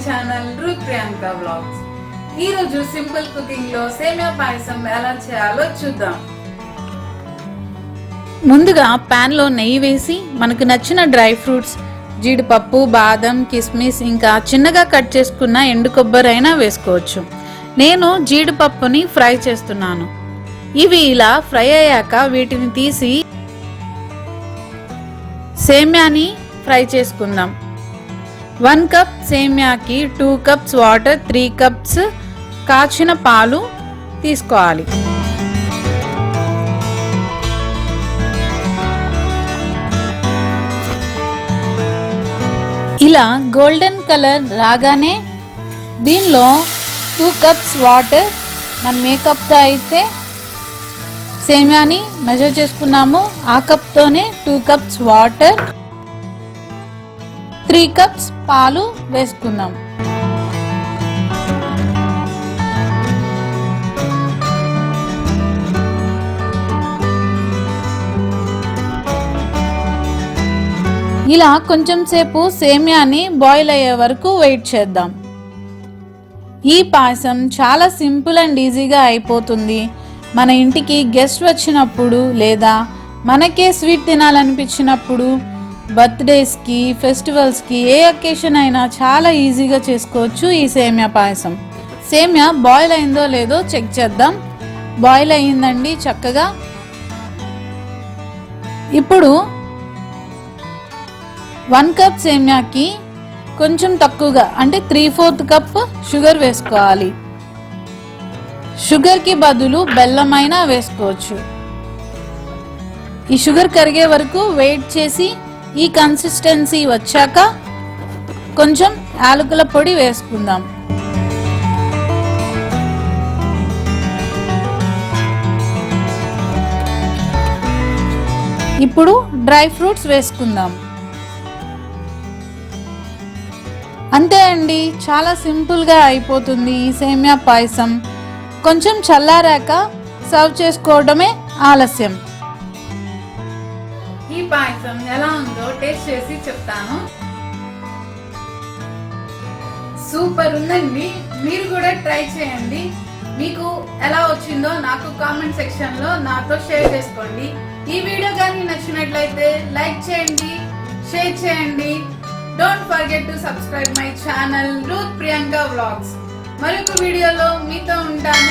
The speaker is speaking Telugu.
Channel Ruth Priyanka vlogs. ఈ రోజు సింపుల్ కుకింగ్ లో సేమియా పాయసం ఎలా చేయాలో చూద్దాం. ముందుగా పాన్ లో నెయ్యి వేసి మనకు నచ్చిన డ్రై ఫ్రూట్స్ జీడిపప్పు, బాదం, కిస్మిస్ ఇంకా చిన్నగా కట్ చేసుకున్న ఎండు కొబ్బరి అయినా వేసుకోవచ్చు. నేను జీడిపప్పుని ఫ్రై చేస్తున్నాను. ఇవి ఇలా ఫ్రై అయ్యాక వీటిని తీసి సేమ్యాని ఫ్రై చేసుకుందాం. 1 కప్ సేమ్యాకి 2 కప్స్ వాటర్, 3 కప్స్ కాచిన పాలు తీసుకోవాలి. ఇలా గోల్డెన్ కలర్ రాగానే దీనిలో 2 కప్స్ వాటర్, మనం ఏ కప్తో అయితే సేమ్యాని మెజర్ చేసుకున్నాము ఆ కప్తోనే 2 కప్స్ వాటర్, 3 కప్స్ పాలు వేసుకుందాం. ఇలా కొంచెం సేపు సేమ్యాని బాయిల్ అయ్యే వరకు వెయిట్ చేద్దాం. ఈ పాయసం చాలా సింపుల్ అండ్ ఈజీగా అయిపోతుంది. మన ఇంటికి గెస్ట్ వచ్చినప్పుడు లేదా మనకే స్వీట్ తినాలనిపించినప్పుడు, బర్త్డేస్కి, ఫెస్టివల్స్కి, ఏ అకేషన్ అయినా చాలా ఈజీగా చేసుకోవచ్చు ఈ సేమియా పాయసం. సేమియా బాయిల్ అయిందో లేదో చెక్ చేద్దాం. బాయిల్ అయ్యిందండి చక్కగా. ఇప్పుడు 1 కప్ సేమ్యాకి కొంచెం తక్కువగా అంటే 3/4 కప్ షుగర్ వేసుకోవాలి. షుగర్కి బదులు బెల్లమైనా వేసుకోవచ్చు. ఈ షుగర్ కరిగే వరకు వెయిట్ చేసి ఈ కన్సిస్టెన్సీ వచ్చాక కొంచెం యాలకుల పొడి వేసుకుందాం. ఇప్పుడు డ్రై ఫ్రూట్స్ వేసుకుందాం. అంతే అండి, చాలా సింపుల్గా అయిపోతుంది ఈ సేమియా పాయసం. కొంచెం చల్లారాక సర్వ్ చేసుకోవడమే ఆలస్యం. ఈ పాయసం ఎలా ఉందో టేస్ట్ చేసి చెప్తాను. సూపర్ ఉందండి. మీరు కూడా ట్రై చేయండి. మీకు ఎలా వచ్చిందో నాకు కామెంట్ సెక్షన్ లో నాతో షేర్ చేసుకోండి. ఈ వీడియో కానీ నచ్చినట్లయితే లైక్ చేయండి, షేర్ చేయండి. Don't forget to subscribe my channel Ruth Priyanka Vlogs. మరొక వీడియోలో మీతో ఉంటాను.